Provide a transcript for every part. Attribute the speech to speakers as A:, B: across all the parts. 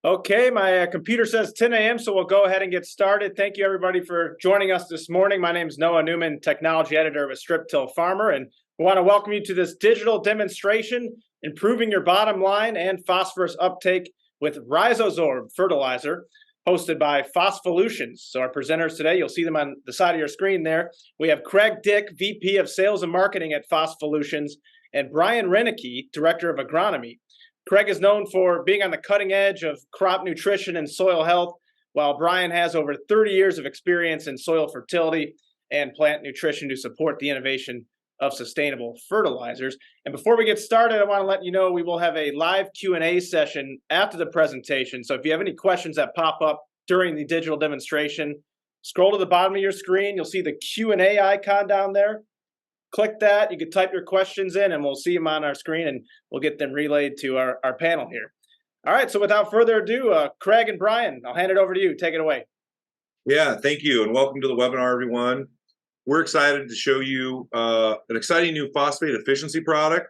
A: Okay, my computer says 10 a.m., so we'll go ahead and get started. Thank you, everybody, for joining us this morning. My name is Noah Newman, Technology Editor of A Strip-Till Farmer, and we want to welcome you to this digital demonstration, Improving Your Bottom Line and Phosphorus Uptake with RhizoSorb Fertilizer, hosted by Phosphollutions. So our presenters today, you'll see them on the side of your screen there. We have Craig Dick, VP of Sales and Marketing at Phosphollutions, and Brian Renicky, Director of Agronomy. Craig is known for being on the cutting edge of crop nutrition and soil health, while Brian has over 30 years of experience in soil fertility and plant nutrition to support the innovation of sustainable fertilizers. And before we get started, I want to let you know we will have a live Q&A session after the presentation. So if you have any questions that pop up during the digital demonstration, scroll to the bottom of your screen. You'll see the Q&A icon down there. Click that. You can type your questions in, and we'll see them on our screen, and we'll get them relayed to our panel here. All right, so without further ado, Craig and Brian, I'll hand it over to you. Take it away.
B: Yeah, thank you, and welcome to the webinar, everyone. We're excited to show you an exciting new phosphate efficiency product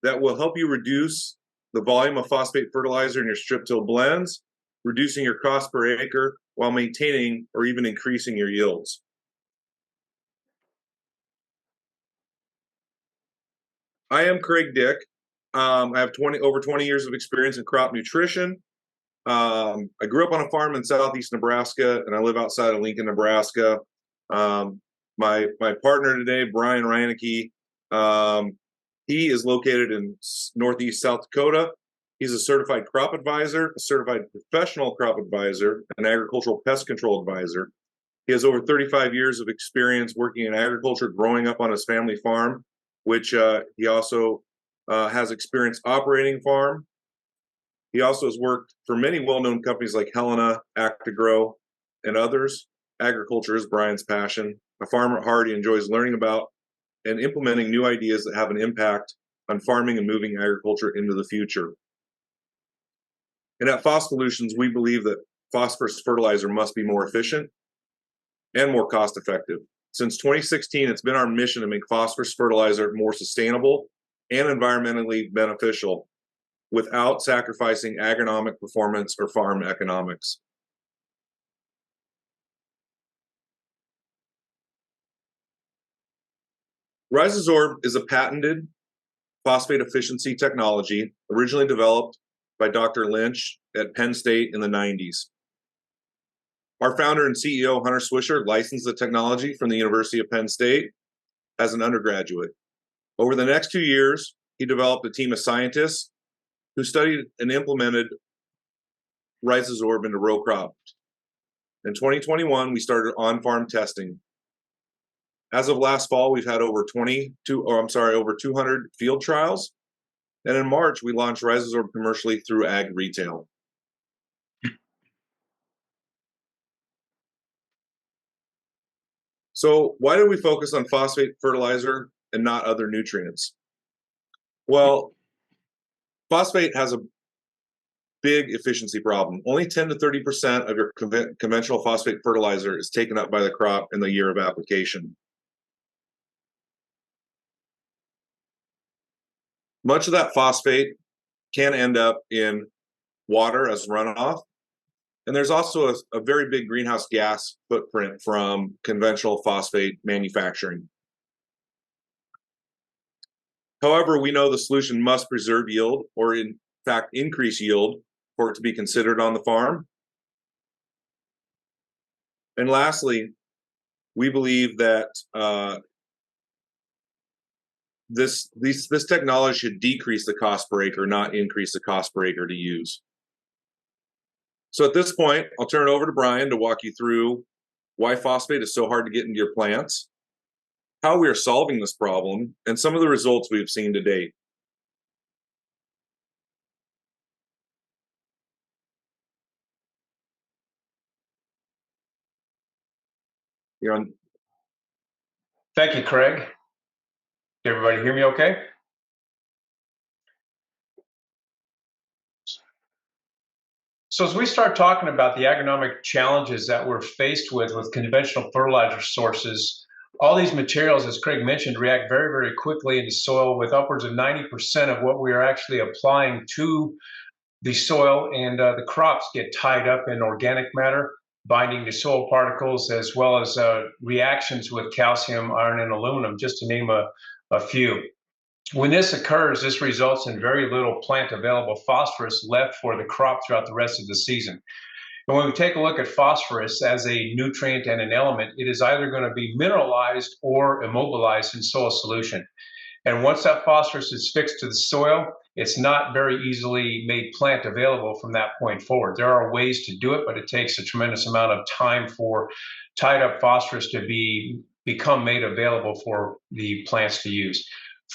B: that will help you reduce the volume of phosphate fertilizer in your strip-till blends, reducing your cost per acre while maintaining or even increasing your yields. I am Craig Dick. I have over 20 years of experience in crop nutrition. I grew up on a farm in southeast Nebraska, and I live outside of Lincoln, Nebraska. My partner today, Brian Reinecke, he is located in northeast South Dakota. He's a certified crop advisor, a certified professional crop advisor, an agricultural pest control advisor. He has over 35 years of experience working in agriculture, growing up on his family farm, which he also has experience operating farm. He also has worked for many well-known companies like Helena, Actagro, and others. Agriculture is Brian's passion. A farmer at heart, he enjoys learning about and implementing new ideas that have an impact on farming and moving agriculture into the future. And at Phosphollutions, we believe that phosphorus fertilizer must be more efficient and more cost-effective. Since 2016, it's been our mission to make phosphorus fertilizer more sustainable and environmentally beneficial without sacrificing agronomic performance or farm economics. RhizoSorb is a patented phosphate efficiency technology originally developed by Dr. Lynch at Penn State in the 90s. Our founder and CEO, Hunter Swisher, licensed the technology from the University of Penn State as an undergraduate. Over the next 2 years, he developed a team of scientists who studied and implemented RhizoSorb into row crops. In 2021, we started on-farm testing. As of last fall, we've had over 200 field trials. And in March, we launched RhizoSorb commercially through ag retail. So why do we focus on phosphate fertilizer and not other nutrients? Well, phosphate has a big efficiency problem. Only 10 to 30% of your conventional phosphate fertilizer is taken up by the crop in the year of application. Much of that phosphate can end up in water as runoff. And there's also a very big greenhouse gas footprint from conventional phosphate manufacturing. However, we know the solution must preserve yield, or in fact, increase yield for it to be considered on the farm. And lastly, we believe that this technology should decrease the cost per acre, not increase the cost per acre to use. So at this point, I'll turn it over to Brian to walk you through why phosphate is so hard to get into your plants, how we are solving this problem, and some of the results we've seen to date. You're on.
C: Thank you, Craig. Can everybody hear me okay? So as we start talking about the agronomic challenges that we're faced with conventional fertilizer sources, all these materials, as Craig mentioned, react very, very quickly into soil with upwards of 90% of what we are actually applying to the soil and the crops get tied up in organic matter, binding to soil particles, as well as reactions with calcium, iron, and aluminum, just to name a few. When this occurs, this results in very little plant available phosphorus left for the crop throughout the rest of the season. And when we take a look at phosphorus as a nutrient and an element, it is either going to be mineralized or immobilized in soil solution. And once that phosphorus is fixed to the soil, it's not very easily made plant available from that point forward. There are ways to do it, but it takes a tremendous amount of time for tied up phosphorus to become made available for the plants to use.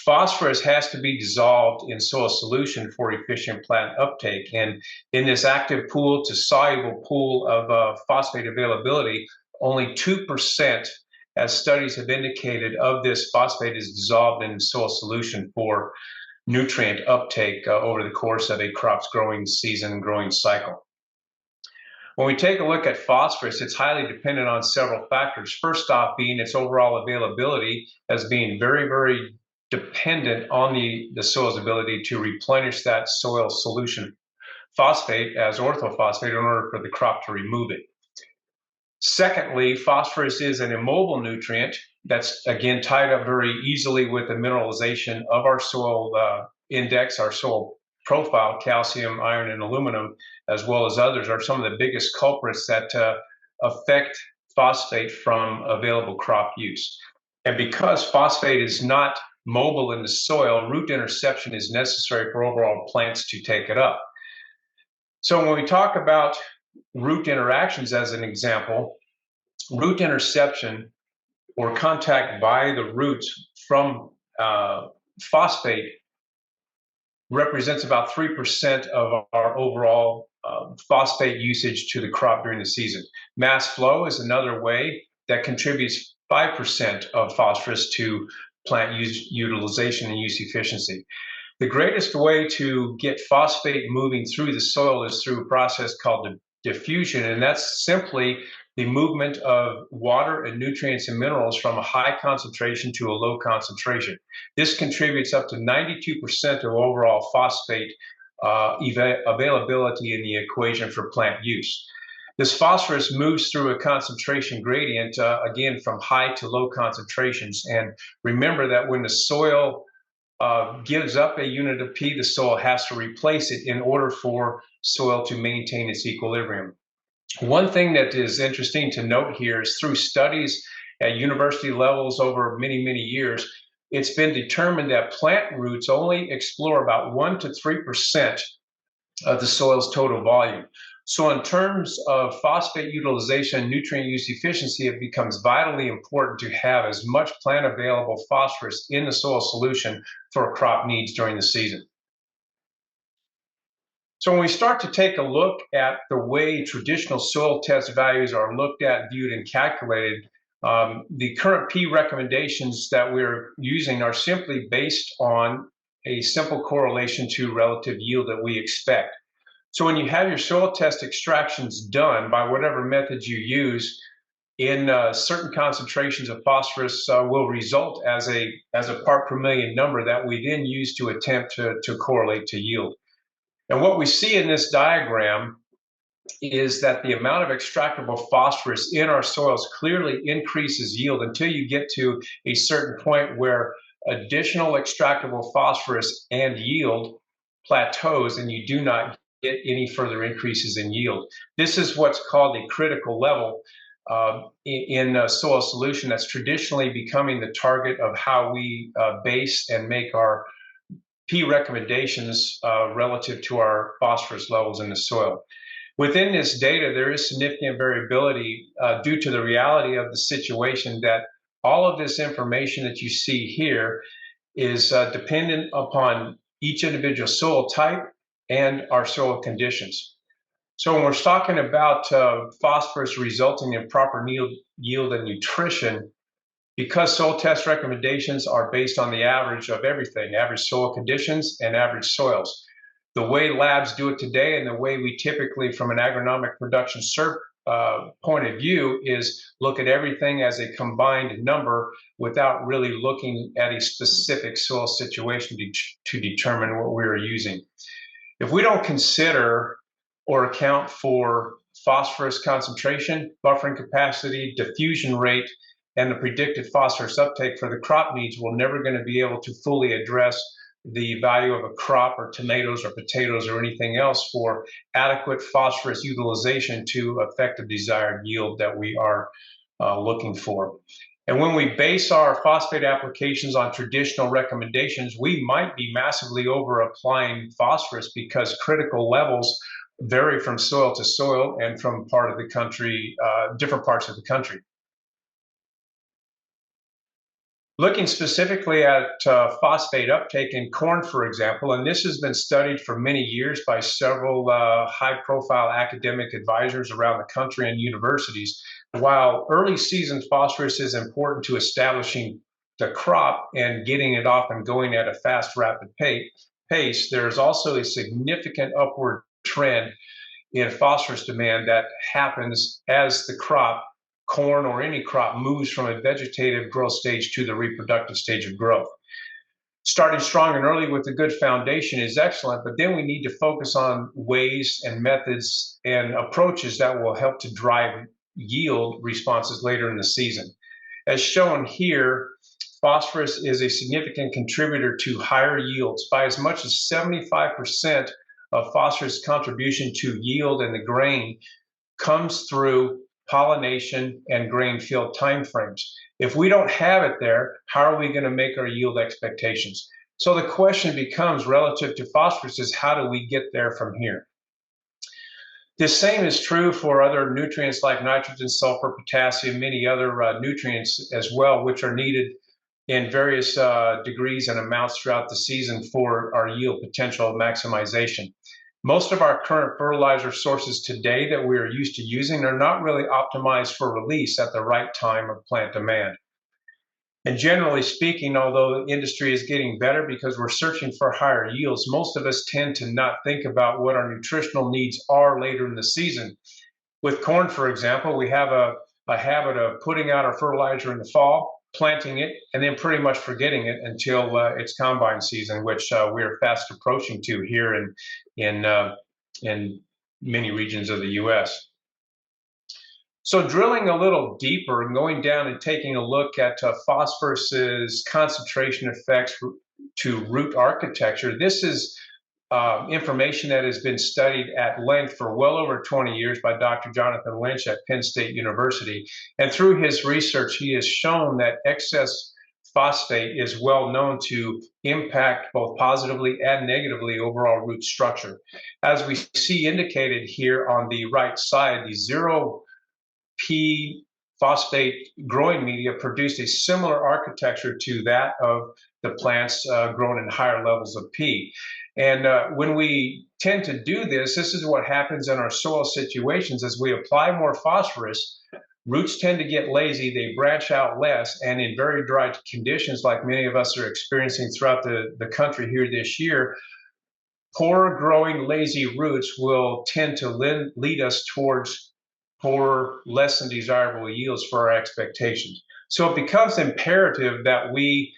C: Phosphorus has to be dissolved in soil solution for efficient plant uptake. And in this active pool to soluble pool of phosphate availability, only 2%, as studies have indicated, of this phosphate is dissolved in soil solution for nutrient uptake over the course of a crop's growing season, growing cycle. When we take a look at phosphorus, it's highly dependent on several factors. First off being its overall availability as being very, very dependent on the soil's ability to replenish that soil solution phosphate as orthophosphate in order for the crop to remove it. Secondly, phosphorus is an immobile nutrient that's, again, tied up very easily with the mineralization of our soil index, our soil profile. Calcium, iron, and aluminum, as well as others, are some of the biggest culprits that affect phosphate from available crop use. And because phosphate is not mobile in the soil, root interception is necessary for overall plants to take it up. So when we talk about root interactions as an example, root interception or contact by the roots from phosphate represents about 3% of our overall phosphate usage to the crop during the season. Mass flow is another way that contributes 5% of phosphorus to plant utilization and use efficiency. The greatest way to get phosphate moving through the soil is through a process called diffusion, and that's simply the movement of water and nutrients and minerals from a high concentration to a low concentration. This contributes up to 92% of overall phosphate availability in the equation for plant use. This phosphorus moves through a concentration gradient, again, from high to low concentrations. And remember that when the soil gives up a unit of P, the soil has to replace it in order for soil to maintain its equilibrium. One thing that is interesting to note here is through studies at university levels over many, many years, it's been determined that plant roots only explore about 1 to 3% of the soil's total volume. So in terms of phosphate utilization and nutrient use efficiency, it becomes vitally important to have as much plant available phosphorus in the soil solution for crop needs during the season. So when we start to take a look at the way traditional soil test values are looked at, viewed, and calculated, the current P recommendations that we're using are simply based on a simple correlation to relative yield that we expect. So when you have your soil test extractions done by whatever methods you use, in certain concentrations of phosphorus will result as a part per million number that we then use to attempt to correlate to yield. And what we see in this diagram is that the amount of extractable phosphorus in our soils clearly increases yield until you get to a certain point where additional extractable phosphorus and yield plateaus and you do not get any further increases in yield. This is what's called a critical level in soil solution that's traditionally becoming the target of how we base and make our P recommendations relative to our phosphorus levels in the soil. Within this data, there is significant variability due to the reality of the situation that all of this information that you see here is dependent upon each individual soil type and our soil conditions. So when we're talking about phosphorus resulting in proper yield and nutrition, because soil test recommendations are based on the average of everything, average soil conditions and average soils. The way labs do it today and the way we typically, from an agronomic production point of view, is look at everything as a combined number without really looking at a specific soil situation to determine what we're using. If we don't consider or account for phosphorus concentration, buffering capacity, diffusion rate, and the predicted phosphorus uptake for the crop needs, we're never going to be able to fully address the value of a crop or tomatoes or potatoes or anything else for adequate phosphorus utilization to affect the desired yield that we are looking for. And when we base our phosphate applications on traditional recommendations, we might be massively over applying phosphorus because critical levels vary from soil to soil and from part of the country, different parts of the country. Looking specifically at phosphate uptake in corn, for example, and this has been studied for many years by several high-profile academic advisors around the country and universities. While early season phosphorus is important to establishing the crop and getting it off and going at a fast, rapid pace, there's also a significant upward trend in phosphorus demand that happens as the crop, corn or any crop, moves from a vegetative growth stage to the reproductive stage of growth. Starting strong and early with a good foundation is excellent, but then we need to focus on ways and methods and approaches that will help to drive yield responses later in the season. As shown here, phosphorus is a significant contributor to higher yields. By as much as 75% of phosphorus contribution to yield in the grain comes through pollination and grain field timeframes. If we don't have it there, how are we going to make our yield expectations? So the question becomes, relative to phosphorus, is how do we get there from here? The same is true for other nutrients like nitrogen, sulfur, potassium, many other nutrients as well, which are needed in various degrees and amounts throughout the season for our yield potential maximization. Most of our current fertilizer sources today that we are used to using are not really optimized for release at the right time of plant demand. And generally speaking, although the industry is getting better because we're searching for higher yields, most of us tend to not think about what our nutritional needs are later in the season. With corn, for example, we have a habit of putting out our fertilizer in the fall, planting it, and then pretty much forgetting it until it's combine season, which we are fast approaching to here in many regions of the U.S. So drilling a little deeper and going down and taking a look at phosphorus's concentration effects to root architecture, this is information that has been studied at length for well over 20 years by Dr. Jonathan Lynch at Penn State University. And through his research, he has shown that excess phosphate is well known to impact both positively and negatively overall root structure. As we see indicated here on the right side, the 0P phosphate growing media produced a similar architecture to that of the plants grown in higher levels of P. And when we tend to do this, this is what happens in our soil situations. As we apply more phosphorus, roots tend to get lazy, they branch out less, and in very dry conditions like many of us are experiencing throughout the country here this year, poor growing lazy roots will tend to lead us towards poor, less than desirable yields for our expectations. So it becomes imperative that we,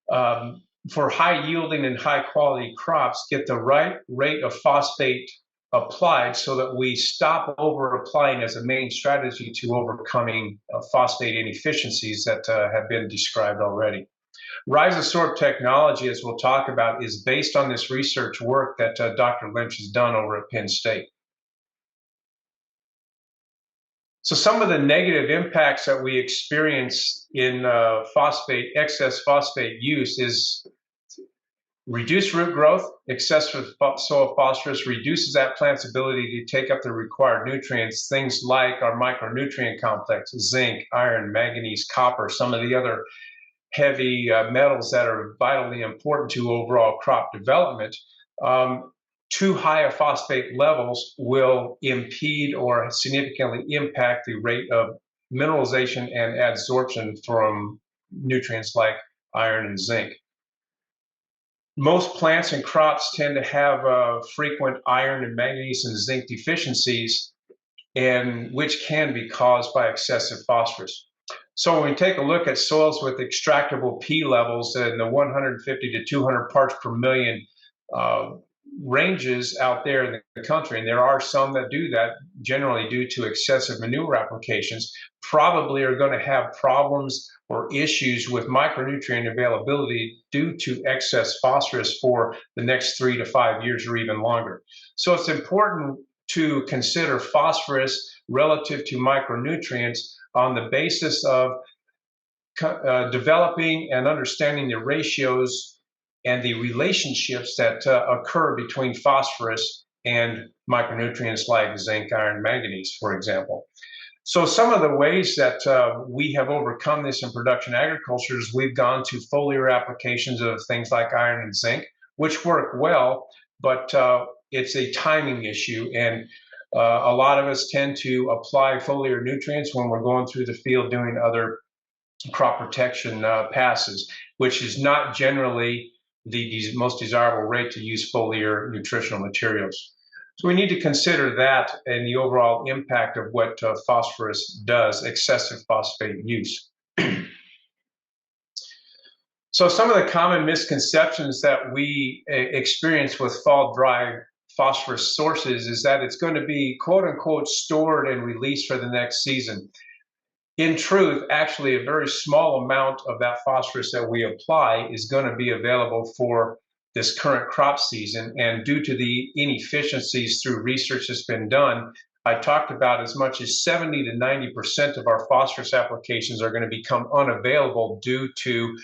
C: for high yielding and high quality crops, get the right rate of phosphate applied so that we stop over applying as a main strategy to overcoming phosphate inefficiencies that have been described already. RhizoSorb technology, as we'll talk about, is based on this research work that Dr. Lynch has done over at Penn State. So some of the negative impacts that we experience in excess phosphate use is reduced root growth. Excessive soil phosphorus reduces that plant's ability to take up the required nutrients, things like our micronutrient complex, zinc, iron, manganese, copper, some of the other heavy metals that are vitally important to overall crop development. Too high of phosphate levels will impede or significantly impact the rate of mineralization and adsorption from nutrients like iron and zinc. Most plants and crops tend to have frequent iron and manganese and zinc deficiencies, and which can be caused by excessive phosphorus. So when we take a look at soils with extractable P levels in the 150 to 200 parts per million ranges out there in the country, and there are some that do that, generally due to excessive manure applications, probably are going to have problems or issues with micronutrient availability due to excess phosphorus for the next 3 to 5 years or even longer. So it's important to consider phosphorus relative to micronutrients on the basis of developing and understanding the ratios and the relationships that occur between phosphorus and micronutrients like zinc, iron, manganese, for example. So some of the ways that we have overcome this in production agriculture is we've gone to foliar applications of things like iron and zinc, which work well, but it's a timing issue. And a lot of us tend to apply foliar nutrients when we're going through the field doing other crop protection passes, which is not generally the most desirable rate to use foliar nutritional materials. So we need to consider that and the overall impact of what phosphorus does, excessive phosphate use. So some of the common misconceptions that we experience with fall dry phosphorus sources is that it's going to be quote unquote stored and released for the next season. In truth, actually, a very small amount of that phosphorus that we apply is going to be available for this current crop season. And due to the inefficiencies through research that's been done, I talked about as much as 70 to 90% of our phosphorus applications are going to become unavailable due to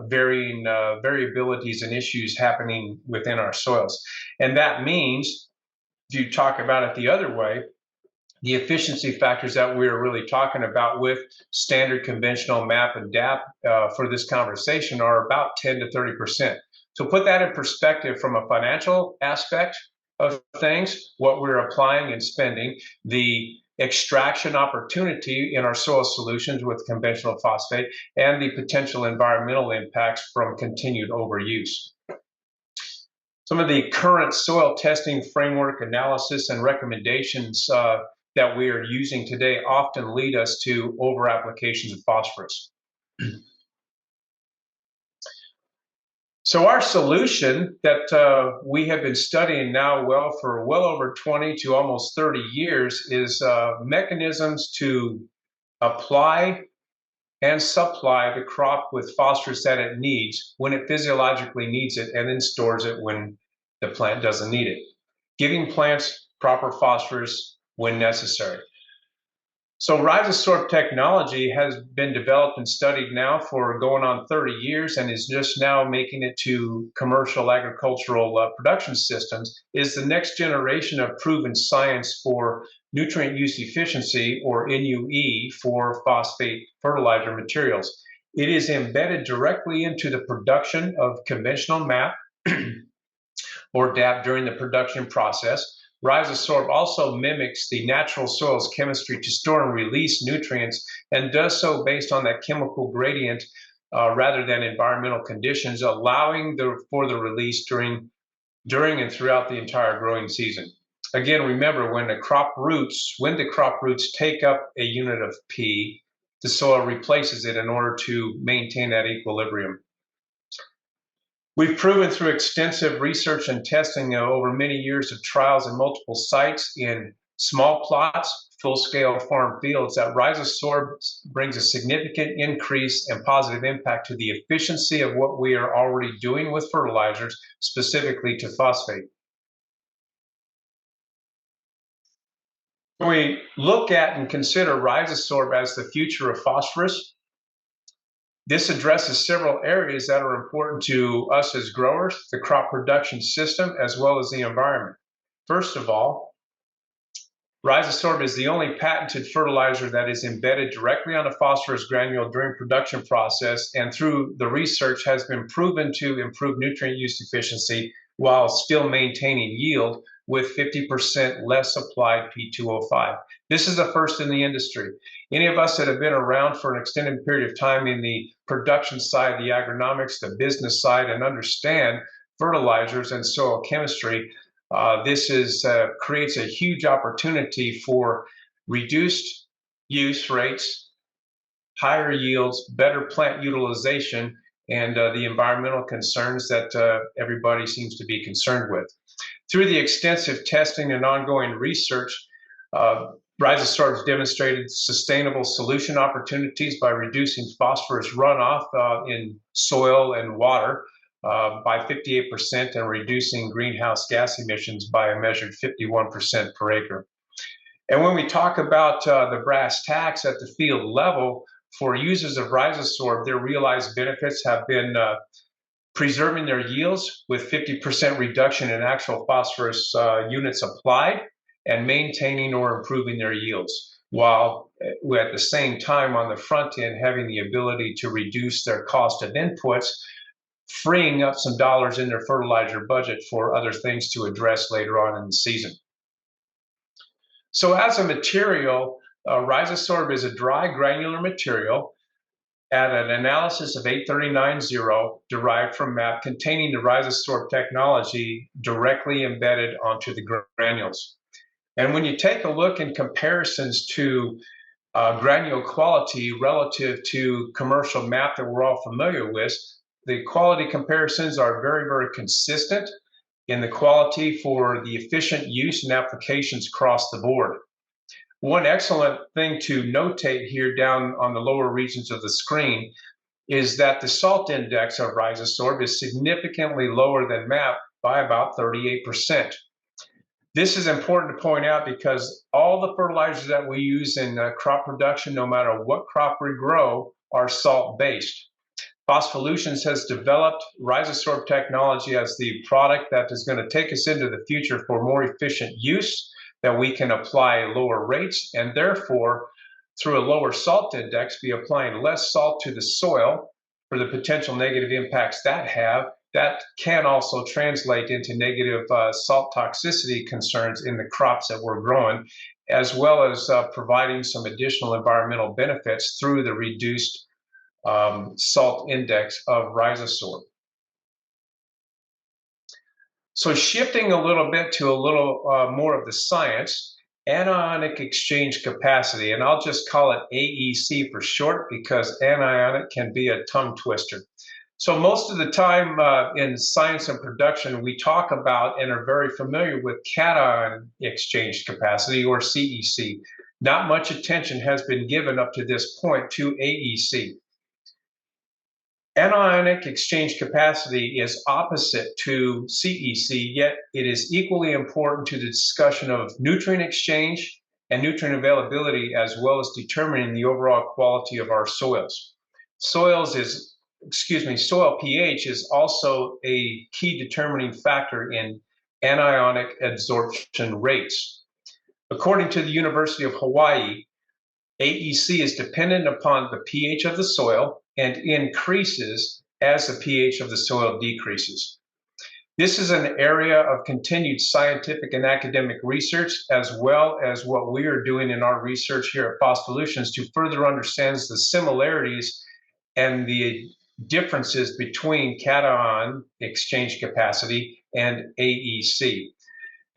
C: varying variabilities and issues happening within our soils. And that means, if you talk about it the other way, the efficiency factors that we're really talking about with standard conventional MAP and DAP for this conversation are about 10 to 30%. So put that in perspective from a financial aspect of things, what we're applying and spending, the extraction opportunity in our soil solutions with conventional phosphate, and the potential environmental impacts from continued overuse. Some of the current soil testing framework analysis and recommendations that we are using today often lead us to over applications of phosphorus. So our solution that we have been studying now for well over 20 to almost 30 years is mechanisms to apply and supply the crop with phosphorus that it needs when it physiologically needs it, and then stores it when the plant doesn't need it, giving plants proper phosphorus when necessary. So RhizoSorb technology has been developed and studied now for going on 30 years and is just now making it to commercial agricultural production systems, is the next generation of proven science for nutrient use efficiency, or NUE, for phosphate fertilizer materials. It is embedded directly into the production of conventional MAP or DAP during the production process. RhizoSorb also mimics the natural soil's chemistry to store and release nutrients, and does so based on that chemical gradient rather than environmental conditions, allowing for the release during and throughout the entire growing season. Again, remember, when the crop roots take up a unit of P, the soil replaces it in order to maintain that equilibrium. We've proven through extensive research and testing over many years of trials in multiple sites in small plots, full-scale farm fields, that RhizoSorb brings a significant increase and positive impact to the efficiency of what we are already doing with fertilizers, specifically to phosphate. When we look at and consider RhizoSorb as the future of phosphorus, this addresses several areas that are important to us as growers, the crop production system, as well as the environment. First of all, RhizoSorb is the only patented fertilizer that is embedded directly on a phosphorus granule during production process, and through the research has been proven to improve nutrient use efficiency while still maintaining yield with 50% less applied P2O5. This is the first in the industry. Any of us that have been around for an extended period of time in the production side, the agronomics, the business side, and understand fertilizers and soil chemistry, this creates a huge opportunity for reduced use rates, higher yields, better plant utilization, and the environmental concerns that everybody seems to be concerned with. Through the extensive testing and ongoing research, RhizoSorb has demonstrated sustainable solution opportunities by reducing phosphorus runoff in soil and water by 58% and reducing greenhouse gas emissions by a measured 51% per acre. And when we talk about the brass tacks at the field level, for users of RhizoSorb, their realized benefits have been preserving their yields with 50% reduction in actual phosphorus units applied, and maintaining or improving their yields, while at the same time on the front end having the ability to reduce their cost of inputs, freeing up some dollars in their fertilizer budget for other things to address later on in the season. So as a material, RhizoSorb is a dry granular material at an analysis of 839.0 derived from MAP containing the RhizoSorb technology directly embedded onto the granules. And when you take a look in comparisons to granule quality relative to commercial MAP that we're all familiar with, the quality comparisons are very, very consistent in the quality for the efficient use and applications across the board. One excellent thing to notate here down on the lower regions of the screen is that the salt index of RhizoSorb is significantly lower than MAP by about 38%. This is important to point out because all the fertilizers that we use in crop production, no matter what crop we grow, are salt-based. Phosphollutions has developed RhizoSorb technology as the product that is going to take us into the future for more efficient use, that we can apply lower rates, and therefore, through a lower salt index, be applying less salt to the soil for the potential negative impacts that can also translate into negative salt toxicity concerns in the crops that we're growing, as well as providing some additional environmental benefits through the reduced salt index of RhizoSorb. So shifting a little bit to a little more of the science, anionic exchange capacity, and I'll just call it AEC for short because anionic can be a tongue twister. So most of the time in science and production, we talk about and are very familiar with cation exchange capacity, or CEC. Not much attention has been given up to this point to AEC. Anionic exchange capacity is opposite to CEC, yet it is equally important to the discussion of nutrient exchange and nutrient availability, as well as determining the overall quality of our soils. Soil pH is also a key determining factor in anionic absorption rates. According to the University of Hawaii, AEC is dependent upon the pH of the soil and increases as the pH of the soil decreases. This is an area of continued scientific and academic research, as well as what we are doing in our research here at Phosphollutions to further understand the similarities and the differences between cation exchange capacity and AEC.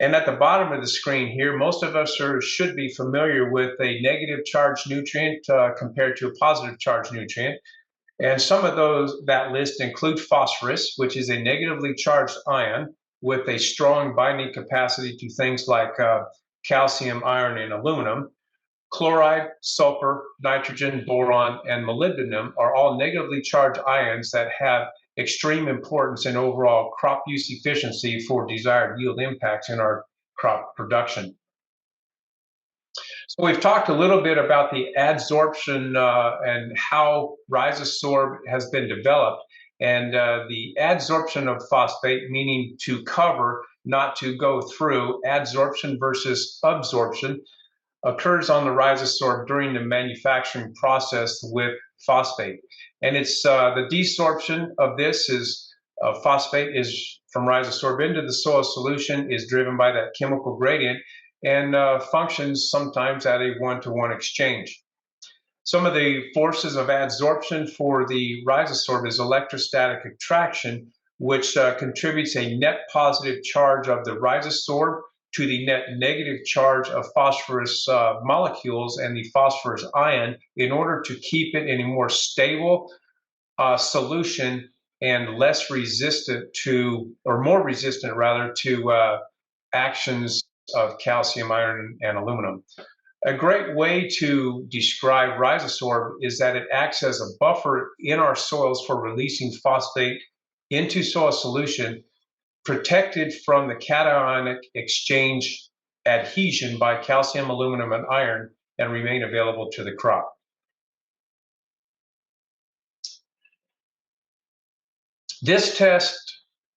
C: And at the bottom of the screen here, most of us should be familiar with a negative charged nutrient compared to a positive charged nutrient. And some of that list include phosphorus, which is a negatively charged ion with a strong binding capacity to things like calcium, iron, and aluminum. Chloride, sulfur, nitrogen, boron, and molybdenum are all negatively charged ions that have extreme importance in overall crop use efficiency for desired yield impacts in our crop production. So we've talked a little bit about the adsorption and how RhizoSorb has been developed, and the adsorption of phosphate, meaning to cover, not to go through. Adsorption versus absorption occurs on the RhizoSorb during the manufacturing process with phosphate. And it's the desorption of this is phosphate is from RhizoSorb into the soil solution is driven by that chemical gradient and functions sometimes at a one-to-one exchange. Some of the forces of adsorption for the RhizoSorb is electrostatic attraction, which contributes a net positive charge of the RhizoSorb to the net negative charge of phosphorus molecules and the phosphorus ion in order to keep it in a more stable solution and less resistant to, or more resistant rather, to actions of calcium, iron, and aluminum. A great way to describe RhizoSorb is that it acts as a buffer in our soils for releasing phosphate into soil solution, protected from the cationic exchange adhesion by calcium, aluminum, and iron, and remain available to the crop. This test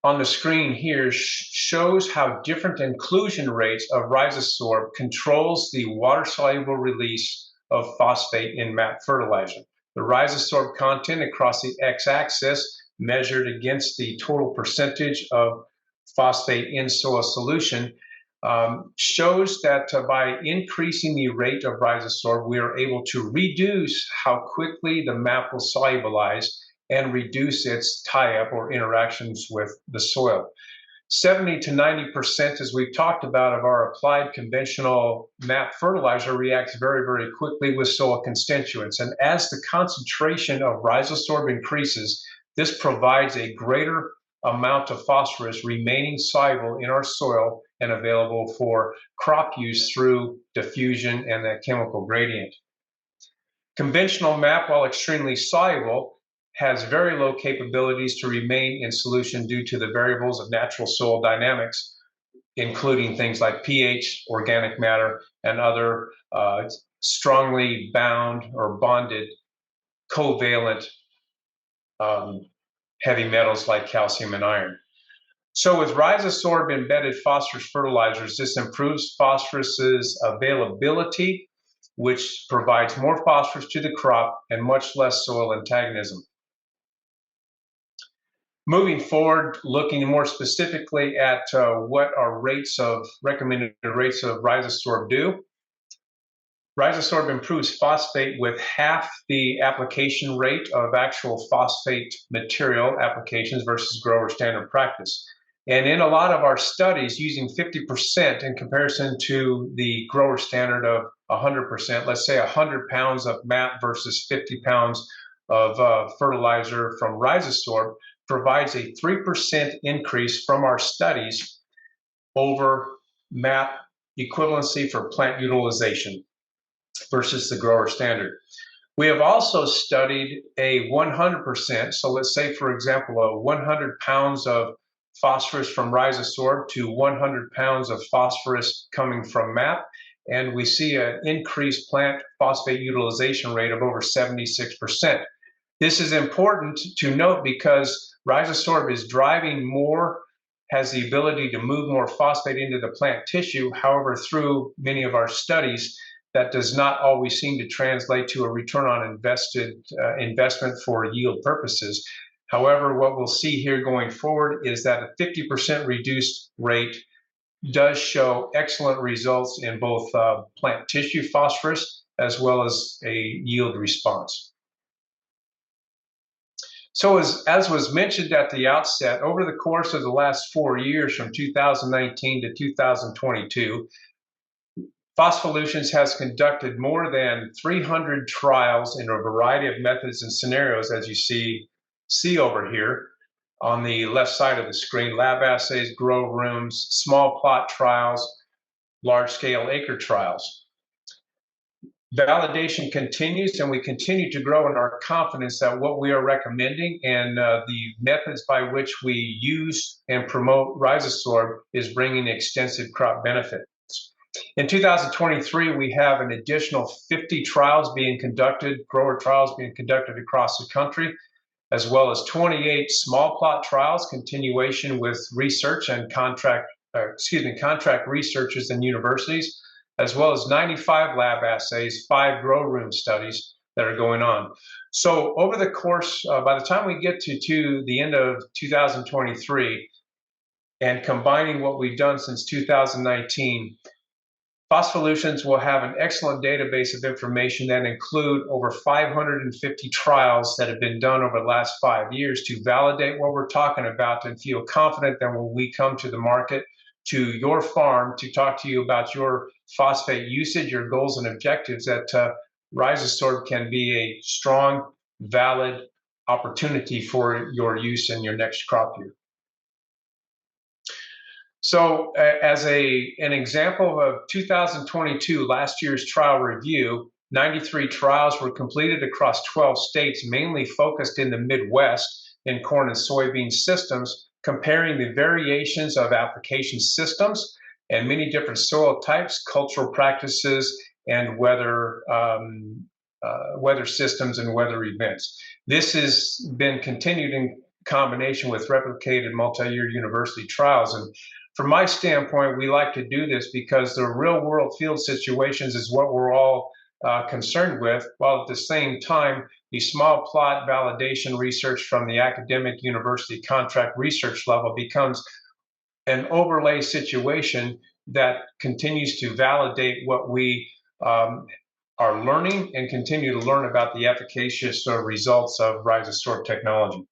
C: on the screen here shows how different inclusion rates of RhizoSorb controls the water-soluble release of phosphate in MAP fertilizer. The RhizoSorb content across the x-axis, measured against the total percentage of phosphate in soil solution, shows that by increasing the rate of RhizoSorb, we are able to reduce how quickly the MAP will solubilize and reduce its tie-up or interactions with the soil. 70 to 90%, as we've talked about, of our applied conventional MAP fertilizer reacts very, very quickly with soil constituents. And as the concentration of RhizoSorb increases, this provides a greater amount of phosphorus remaining soluble in our soil and available for crop use through diffusion and that chemical gradient. Conventional MAP, while extremely soluble, has very low capabilities to remain in solution due to the variables of natural soil dynamics, including things like pH, organic matter, and other strongly bound or bonded covalent heavy metals like calcium and iron. So with RhizoSorb embedded phosphorus fertilizers, this improves phosphorus's availability, which provides more phosphorus to the crop and much less soil antagonism. Moving forward, looking more specifically at what our recommended rates of RhizoSorb do. RhizoSorb improves phosphate with half the application rate of actual phosphate material applications versus grower standard practice. And in a lot of our studies, using 50% in comparison to the grower standard of 100%, let's say 100 pounds of MAP versus 50 pounds of fertilizer from RhizoSorb, provides a 3% increase from our studies over MAP equivalency for plant utilization versus the grower standard. We have also studied a 100%, so let's say, for example, a 100 pounds of phosphorus from RhizoSorb to 100 pounds of phosphorus coming from MAP, and we see an increased plant phosphate utilization rate of over 76%. This is important to note because RhizoSorb is driving more, has the ability to move more phosphate into the plant tissue. However, through many of our studies, that does not always seem to translate to a return on investment for yield purposes. However, what we'll see here going forward is that a 50% reduced rate does show excellent results in both plant tissue phosphorus as well as a yield response. So as was mentioned at the outset, over the course of the last 4 years, from 2019 to 2022, Phospholutions has conducted more than 300 trials in a variety of methods and scenarios, as you see over here on the left side of the screen: lab assays, grow rooms, small plot trials, large-scale acre trials. Validation continues, and we continue to grow in our confidence that what we are recommending and the methods by which we use and promote RhizoSorb is bringing extensive crop benefits. In 2023, we have an additional 50 trials being conducted, grower trials being conducted across the country, as well as 28 small plot trials, continuation with research and contract researchers and universities, as well as 95 lab assays, 5 grow room studies that are going on. So over the course, by the time we get to the end of 2023, and combining what we've done since 2019, Phospholutions will have an excellent database of information that include over 550 trials that have been done over the last 5 years to validate what we're talking about, and feel confident that when we come to the market, to your farm, to talk to you about your phosphate usage, your goals and objectives, that RhizoSorb can be a strong, valid opportunity for your use in your next crop year. So as an example of 2022, last year's trial review, 93 trials were completed across 12 states, mainly focused in the Midwest in corn and soybean systems, comparing the variations of application systems and many different soil types, cultural practices, and weather systems and weather events. This has been continued in combination with replicated multi-year university trials. And from my standpoint, we like to do this because the real world field situations is what we're all concerned with, while at the same time, the small plot validation research from the academic university contract research level becomes an overlay situation that continues to validate what we are learning and continue to learn about the efficacious results of RhizoSorb technology.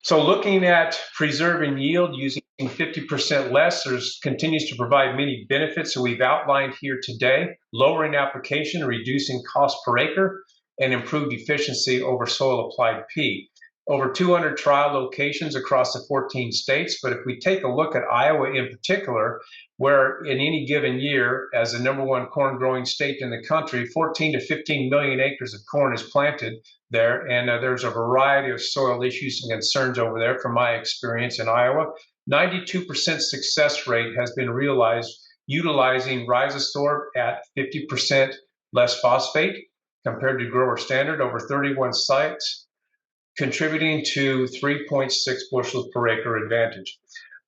C: So looking at preserving yield using 50% less, continues to provide many benefits that we've outlined here today: lowering application, reducing cost per acre, and improved efficiency over soil applied P. Over 200 trial locations across the 14 states, but if we take a look at Iowa in particular, where in any given year, as the #1 corn growing state in the country, 14 to 15 million acres of corn is planted there, and there's a variety of soil issues and concerns over there from my experience in Iowa. 92% success rate has been realized utilizing RhizoSorb at 50% less phosphate compared to grower standard over 31 sites, contributing to 3.6 bushels per acre advantage.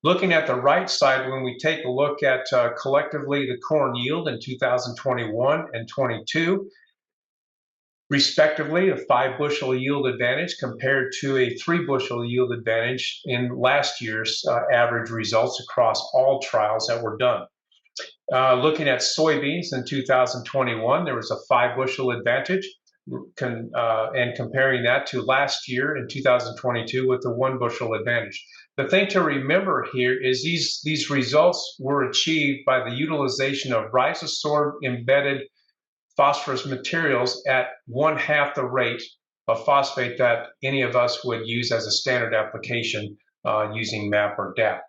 C: Looking at the right side, when we take a look at collectively the corn yield in 2021 and 22, respectively, a 5 bushel yield advantage compared to a 3 bushel yield advantage in last year's average results across all trials that were done. Looking at soybeans in 2021, there was a 5 bushel advantage, and comparing that to last year in 2022 with the 1 bushel advantage. The thing to remember here is these results were achieved by the utilization of RhizoSorb embedded phosphorus materials at 1/2 the rate of phosphate that any of us would use as a standard application using MAP or DAP.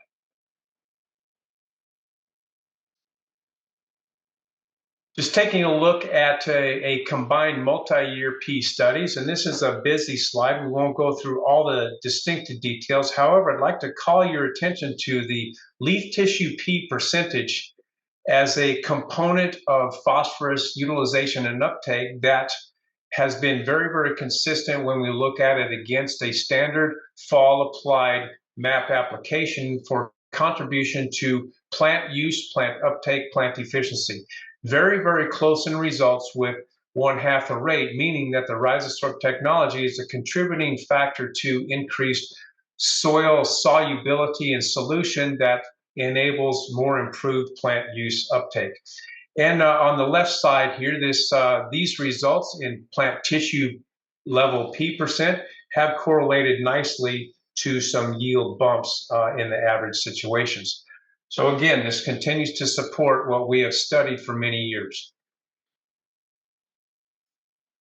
C: Just taking a look at a combined multi-year P studies, and this is a busy slide. We won't go through all the distinctive details. However, I'd like to call your attention to the leaf tissue P percentage as a component of phosphorus utilization and uptake that has been very, very consistent when we look at it against a standard fall applied MAP application for contribution to plant use, plant uptake, plant efficiency. Very, very close in results with 1/2 the rate, meaning that the RhizoSorb technology is a contributing factor to increased soil solubility and solution that enables more improved plant use uptake. And on the left side here, these results in plant tissue level P percent have correlated nicely to some yield bumps in the average situations. So again, this continues to support what we have studied for many years.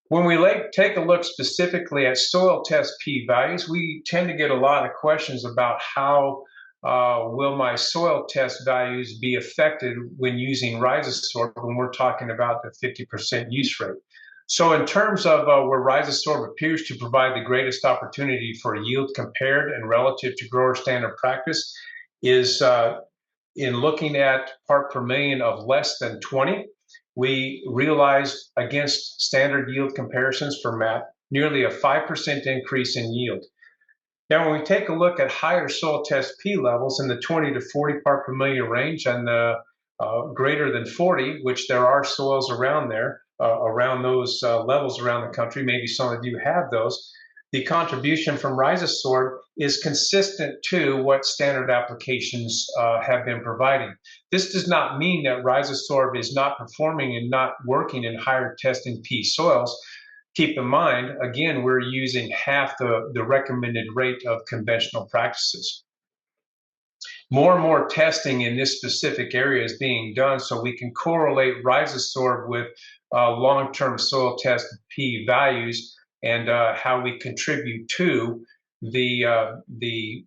C: When we take a look specifically at soil test P values, we tend to get a lot of questions about how will my soil test values be affected when using RhizoSorb when we're talking about the 50% use rate. So in terms of where RhizoSorb appears to provide the greatest opportunity for yield compared and relative to grower standard practice is in looking at part per million of less than 20, we realized against standard yield comparisons for MAP nearly a 5% increase in yield. Now, when we take a look at higher soil test P levels in the 20 to 40 part per million range and greater than 40, which there are soils around there, around those levels around the country, maybe some of you have those, the contribution from RhizoSorb is consistent to what standard applications have been providing. This does not mean that RhizoSorb is not performing and not working in higher testing P soils. Keep in mind, again, we're using half the recommended rate of conventional practices. More and more testing in this specific area is being done so we can correlate RhizoSorb with long-term soil test P values and how we contribute to the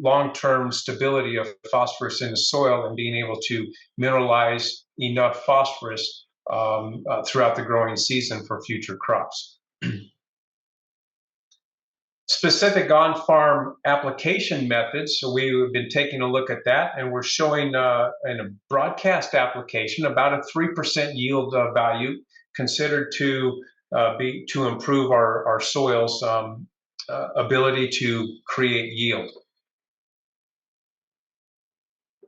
C: long-term stability of phosphorus in the soil and being able to mineralize enough phosphorus throughout the growing season for future crops. Specific on-farm application methods, so we've been taking a look at that, and we're showing in a broadcast application about a 3% yield value considered to improve our soil's ability to create yield.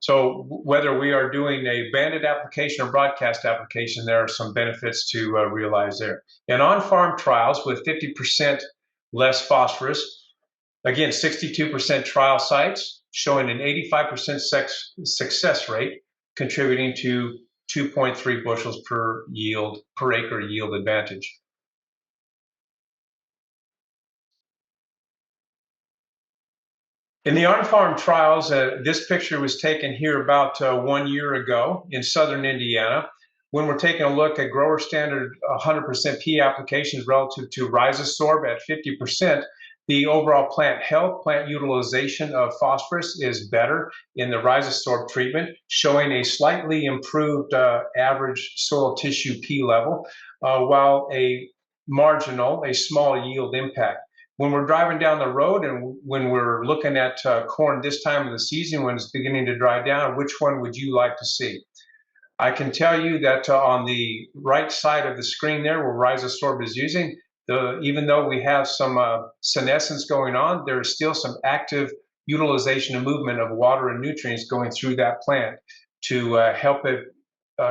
C: So whether we are doing a banded application or broadcast application, there are some benefits to realize there. In on-farm trials with 50% less phosphorus, again, 62% trial sites showing an 85% success rate, contributing to 2.3 bushels per acre yield advantage. In the on-farm trials, this picture was taken here about 1 year ago in southern Indiana, when we're taking a look at grower standard 100% P applications relative to RhizoSorb at 50%, the overall plant health, plant utilization of phosphorus is better in the RhizoSorb treatment, showing a slightly improved average soil tissue P level, while a small yield impact. When we're driving down the road and when we're looking at corn this time of the season, when it's beginning to dry down, which one would you like to see? I can tell you that on the right side of the screen there, where RhizoSorb is using, even though we have some senescence going on, there is still some active utilization and movement of water and nutrients going through that plant to help it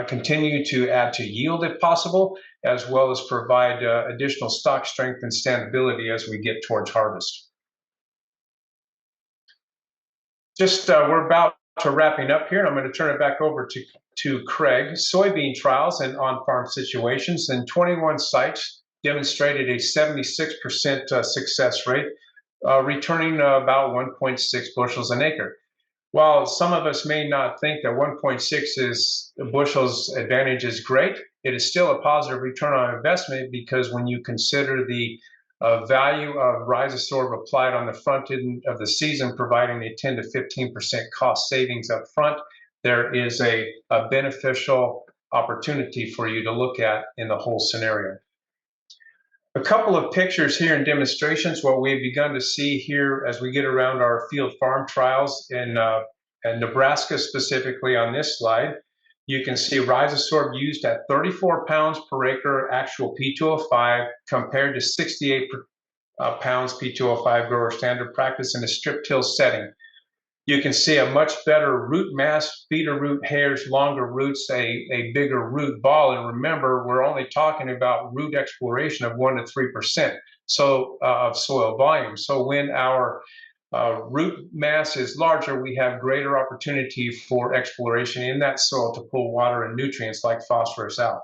C: continue to add to yield if possible, as well as provide additional stock strength and standability as we get towards harvest. We're about to wrapping up here, and I'm going to turn it back over to Craig. Soybean trials and on-farm situations in 21 sites demonstrated a 76% success rate, returning about 1.6 bushels an acre. While some of us may not think that 1.6 bushels advantage is great, it is still a positive return on investment, because when you consider the value of RhizoSorb applied on the front end of the season, providing a 10 to 15% cost savings up front, there is a beneficial opportunity for you to look at in the whole scenario. A couple of pictures here and demonstrations, what we've begun to see here as we get around our field farm trials in Nebraska, specifically on this slide. You can see RhizoSorb used at 34 pounds per acre actual P2O5 compared to 68 pounds P2O5 grower standard practice in a strip-till setting. You can see a much better root mass, feeder root hairs, longer roots, a bigger root ball. And remember, we're only talking about root exploration of 1 to 3% of soil volume. So when our root mass is larger, we have greater opportunity for exploration in that soil to pull water and nutrients like phosphorus out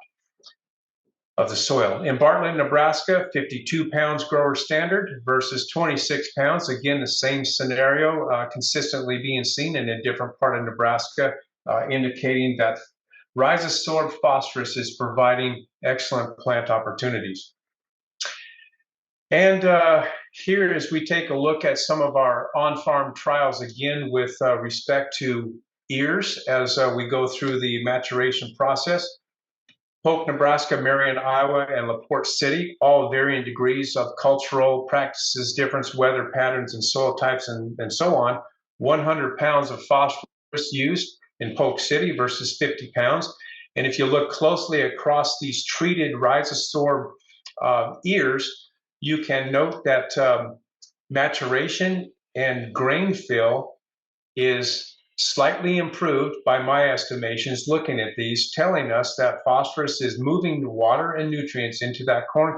C: of the soil. In Bartlett, Nebraska, 52 pounds grower standard versus 26 pounds. Again, the same scenario consistently being seen in a different part of Nebraska, indicating that RhizoSorb phosphorus is providing excellent plant opportunities. And here, as we take a look at some of our on-farm trials, again, with respect to ears as we go through the maturation process. Polk, Nebraska, Marion, Iowa, and LaPorte City, all varying degrees of cultural practices, difference, weather patterns, and soil types, and so on. 100 pounds of phosphorus used in Polk City versus 50 pounds. And if you look closely across these treated RhizoSorb ears, you can note that maturation and grain fill is slightly improved by my estimations, looking at these, telling us that phosphorus is moving the water and nutrients into that corn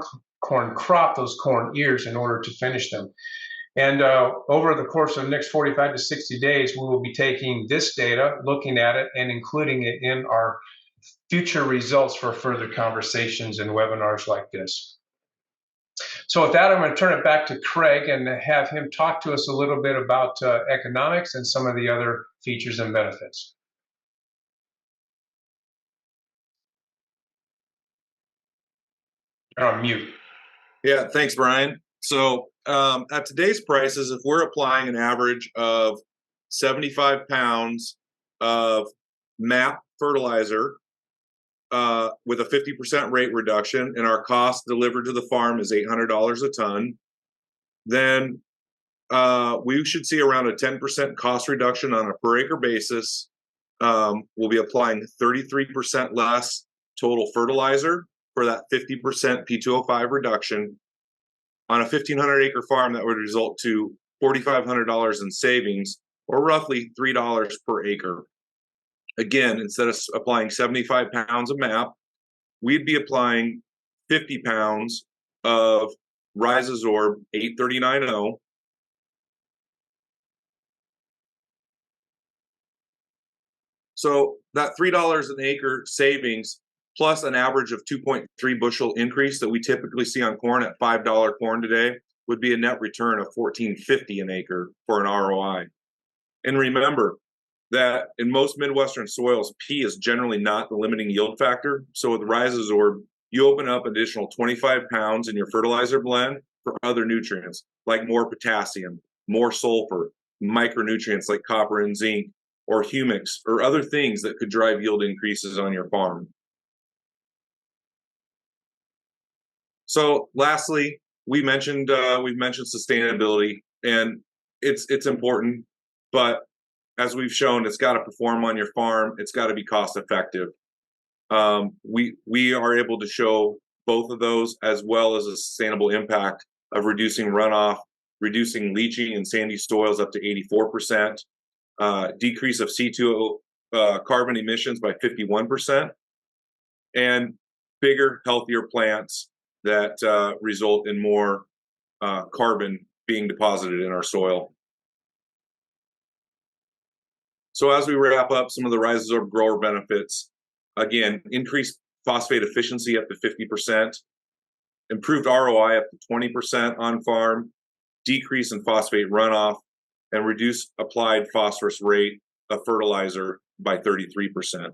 C: crop, those corn ears, in order to finish them. And over the course of the next 45 to 60 days, we will be taking this data, looking at it, and including it in our future results for further conversations and webinars like this. So with that, I'm going to turn it back to Craig and have him talk to us a little bit about economics and some of the other features and benefits. You're on mute.
B: Yeah, thanks, Brian. So at today's prices, if we're applying an average of 75 pounds of MAP fertilizer with a 50% rate reduction, and our cost delivered to the farm is $800 a ton, then we should see around a 10% cost reduction on a per acre basis. We'll be applying 33% less total fertilizer for that 50% P2O5 reduction. On a 1,500 acre farm, that would result to $4,500 in savings, or roughly $3 per acre. Again, instead of applying 75 pounds of MAP, we'd be applying 50 pounds of RhizoSorb 839.0. So that $3 an acre savings plus an average of 2.3 bushel increase that we typically see on corn at $5 corn today would be a net return of $14.50 an acre for an ROI. And remember that in most Midwestern soils, P is generally not the limiting yield factor. So with RhizoSorb, you open up additional 25 pounds in your fertilizer blend for other nutrients, like more potassium, more sulfur, micronutrients like copper and zinc, or humics, or other things that could drive yield increases on your farm. So lastly, we've mentioned sustainability, and it's important, but as we've shown, it's got to perform on your farm. It's got to be cost effective. We are able to show both of those, as well as a sustainable impact of reducing runoff, reducing leaching in sandy soils up to 84%, decrease of C2 carbon emissions by 51%, and bigger, healthier plants that result in more carbon being deposited in our soil. So as we wrap up some of the RhizoSorb grower benefits, again, increased phosphate efficiency up to 50%, improved ROI up to 20% on farm, decrease in phosphate runoff, and reduce applied phosphorus rate of fertilizer by 33%.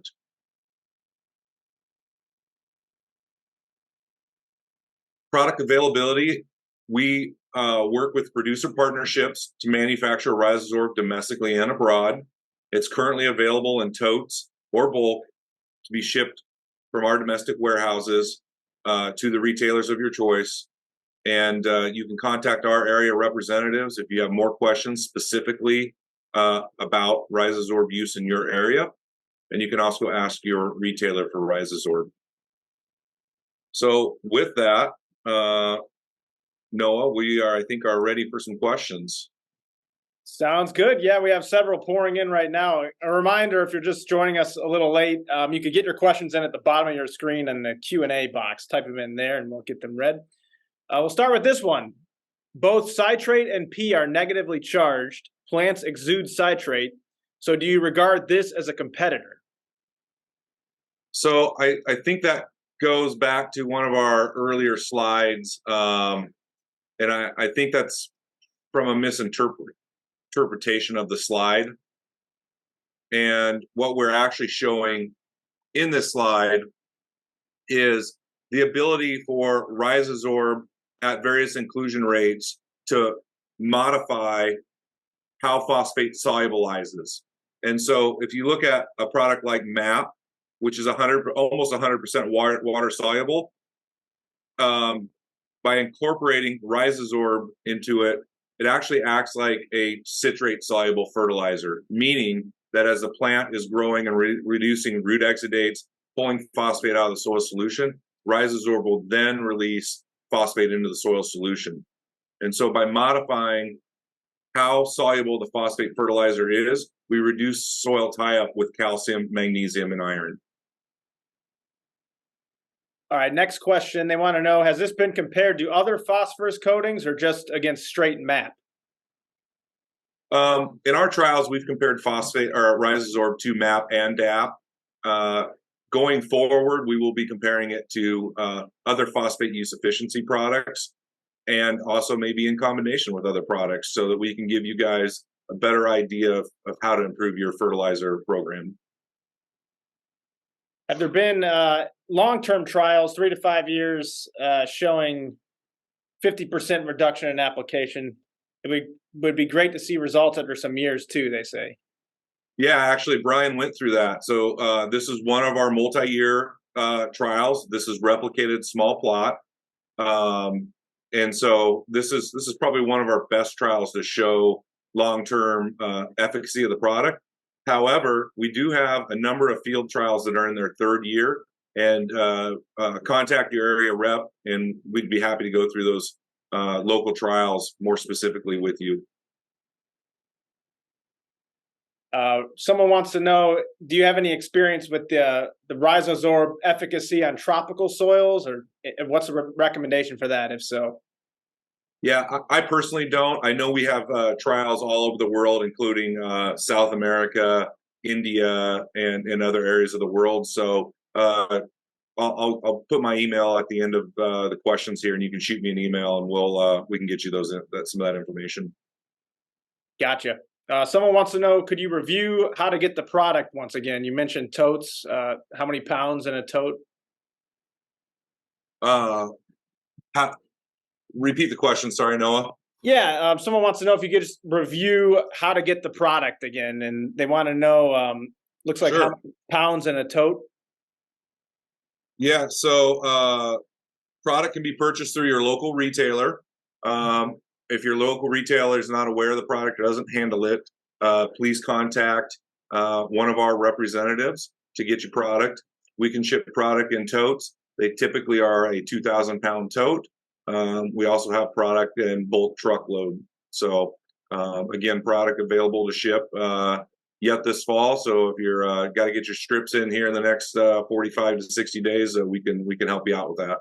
B: Product availability, we work with producer partnerships to manufacture RhizoSorb domestically and abroad. It's currently available in totes or bulk to be shipped from our domestic warehouses to the retailers of your choice. And you can contact our area representatives if you have more questions specifically about RhizoSorb use in your area. And you can also ask your retailer for RhizoSorb. So with that, Noah, we are, I think, are ready for some questions.
A: Sounds good. Yeah, we have several pouring in right now. A reminder, if you're just joining us a little late, you could get your questions in at the bottom of your screen in the Q&A box. Type them in there and we'll get them read. We'll start with this one. Both citrate and P are negatively charged. Plants exude citrate. So do you regard this as a competitor?
B: So I think that goes back to one of our earlier slides. And I think that's from a misinterpretation of the slide. And what we're actually showing in this slide is the ability for RhizoSorb at various inclusion rates to modify how phosphate solubilizes. And so if you look at a product like MAP, which is almost 100% water soluble, by incorporating RhizoSorb into it, it actually acts like a citrate soluble fertilizer, meaning that as the plant is growing and reducing root exudates, pulling phosphate out of the soil solution, RhizoSorb will then release phosphate into the soil solution. And so by modifying how soluble the phosphate fertilizer is, we reduce soil tie-up with calcium, magnesium, and iron.
A: All right, next question. They want to know, has this been compared to other phosphorus coatings or just against straight MAP?
B: In our trials, we've compared phosphate or RhizoSorb to MAP and DAP. Going forward, we will be comparing it to other phosphate use efficiency products, and also maybe in combination with other products, so that we can give you guys a better idea of how to improve your fertilizer program.
A: Have there been long-term trials, 3 to 5 years, showing 50% reduction in application? Would be great to see results after some years too, they say.
B: Yeah, actually, Brian went through that. So this is one of our multi-year trials. This is replicated small plot, and so this is probably one of our best trials to show long-term efficacy of the product. However, we do have a number of field trials that are in their third year, and contact your area rep, and we'd be happy to go through those local trials more specifically with you.
A: Someone wants to know, do you have any experience with the RhizoSorb efficacy on tropical soils, or what's the recommendation for that, if so?
B: Yeah, I personally don't. I know we have trials all over the world, including South America, India, and other areas of the world. So I'll put my email at the end of the questions here, and you can shoot me an email, and we can get you some of that information.
A: Gotcha. Someone wants to know, could you review how to get the product once again? You mentioned totes. How many pounds in a tote?
B: Repeat the question. Sorry, Noah.
A: Yeah, someone wants to know if you could just review how to get the product again, and they want to know, looks like
B: Sure.
A: how many pounds in a tote?
B: Yeah, so product can be purchased through your local retailer. If your local retailer is not aware of the product or doesn't handle it, please contact one of our representatives to get your product. We can ship product in totes. They typically are a 2,000-pound tote. We also have product in bulk truckload. So again, product available to ship yet this fall. So if you're got to get your strips in here in the next 45 to 60 days, we can help you out with that.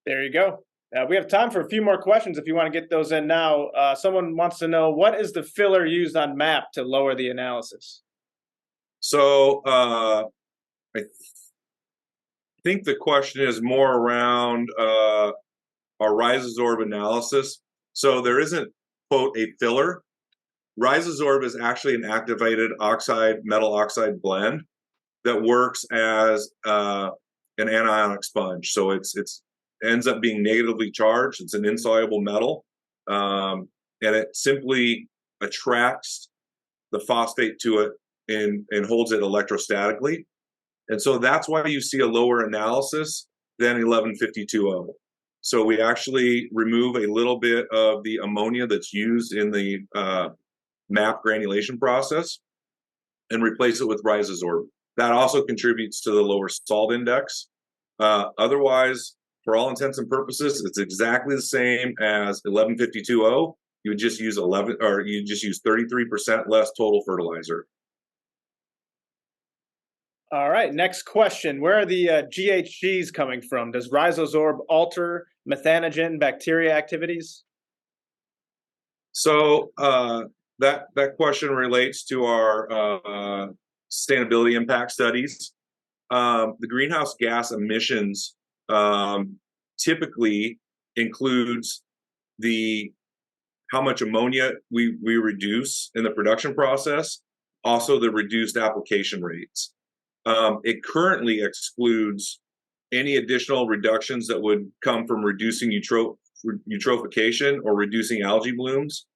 A: There you go. We have time for a few more questions if you want to get those in now. Someone wants to know, what is the filler used on MAP to lower the analysis?
B: So I think the question is more around our RhizoSorb analysis. So there isn't, quote, a filler. RhizoSorb is actually an activated metal oxide blend that works as an anionic sponge. So it's ends up being negatively charged. It's an insoluble metal, and it simply attracts the phosphate to it and holds it electrostatically. And so that's why you see a lower analysis than 1152O. So we actually remove a little bit of the ammonia that's used in the MAP granulation process and replace it with RhizoSorb. That also contributes to the lower salt index. Otherwise, for all intents and purposes, it's exactly the same as 1152O. You would just use 33% less total fertilizer.
A: All right, next question. Where are the GHGs coming from? Does RhizoSorb alter methanogen bacteria activities?
B: So that question relates to our sustainability impact studies. The greenhouse gas emissions typically includes how much ammonia we reduce in the production process, also the reduced application rates. It currently excludes any additional reductions that would come from reducing eutrophication or reducing algae blooms.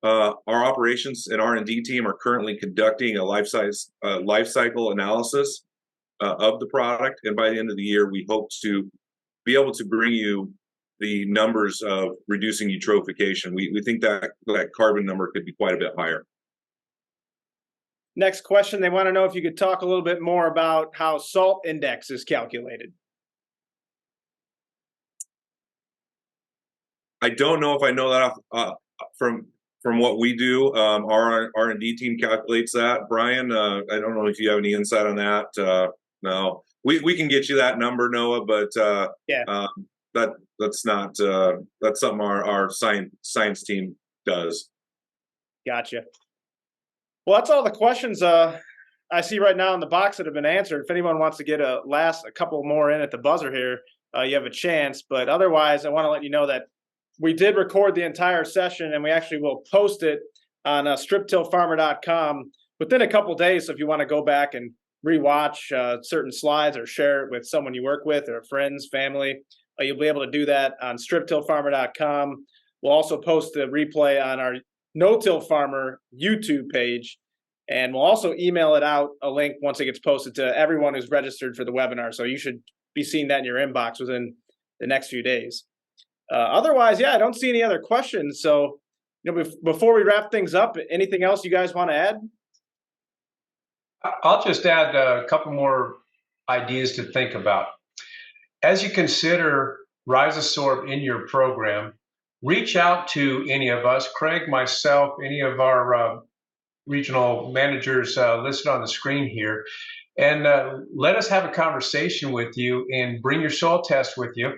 B: Our operations and R&D team are currently conducting a life cycle analysis of the product, and by the end of the year, we hope to be able to bring you the numbers of reducing eutrophication. We think that carbon number could be quite a bit higher.
A: Next question, they want to know if you could talk a little bit more about how salt index is calculated.
B: I don't know if I know that from what we do. Our R&D team calculates that. Brian, I don't know if you have any insight on that. No, we can get you that number, Noah, but yeah, that's not that's something our science team does.
A: Gotcha. Well, that's all the questions I see right now in the box that have been answered. If anyone wants to get a couple more in at the buzzer here, you have a chance. But otherwise, I want to let you know that we did record the entire session, and we actually will post it on strip-tillfarmer.com within a couple days. So if you want to go back and rewatch certain slides or share it with someone you work with or friends, family, you'll be able to do that on strip-tillfarmer.com. We'll also post the replay on our No-Till Farmer YouTube page, and we'll also email it out, a link, once it gets posted, to everyone who's registered for the webinar. So you should be seeing that in your inbox within the next few days. Otherwise, yeah, I don't see any other questions. So, before we wrap things up, anything else you guys want to add?
C: I'll just add a couple more ideas to think about. As you consider RhizoSorb in your program, reach out to any of us, Craig, myself, any of our regional managers listed on the screen here, and let us have a conversation with you and bring your soil test with you,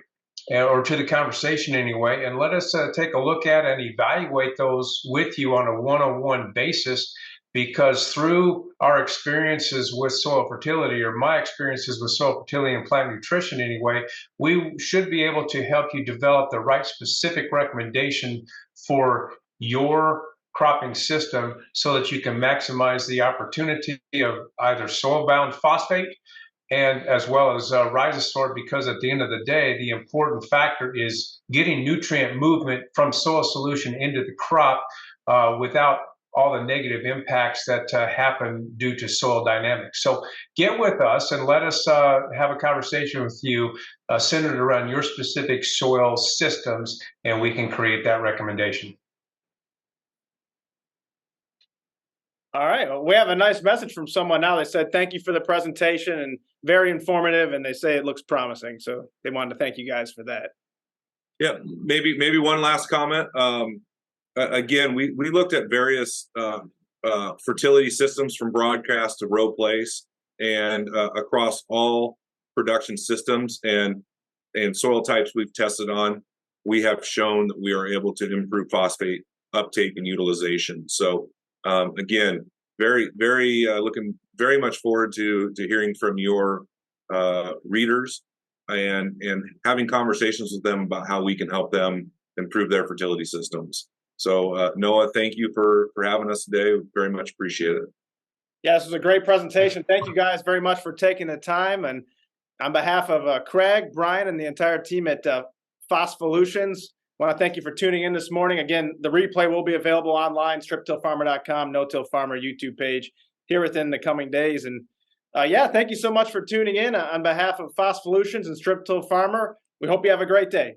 C: or to the conversation anyway, and let us take a look at and evaluate those with you on a one-on-one basis, because through our experiences with soil fertility, or my experiences with soil fertility and plant nutrition anyway, we should be able to help you develop the right specific recommendation for your cropping system so that you can maximize the opportunity of either soil-bound phosphate and as well as RhizoSorb, because at the end of the day, the important factor is getting nutrient movement from soil solution into the crop without all the negative impacts that happen due to soil dynamics. So get with us and let us have a conversation with you centered around your specific soil systems, and we can create that recommendation.
A: All right. Well, we have a nice message from someone now. They said, thank you for the presentation and very informative, and they say it looks promising. So they wanted to thank you guys for that.
B: Yeah, maybe one last comment. Again, we looked at various fertility systems from broadcast to row place and across all production systems and soil types we've tested on, we have shown that we are able to improve phosphate uptake and utilization. So again, very looking very much forward to hearing from your readers and having conversations with them about how we can help them improve their fertility systems. So Noah, thank you for having us today. Very much appreciate it.
A: Yeah, this was a great presentation. Thank you guys very much for taking the time. And on behalf of Craig, Brian, and the entire team at Phospolutions, I want to thank you for tuning in this morning. Again, the replay will be available online, strip-tillfarmer.com, No-Till Farmer YouTube page here within the coming days. And yeah, thank you so much for tuning in. On behalf of Phospolutions and Strip-Till Farmer, we hope you have a great day.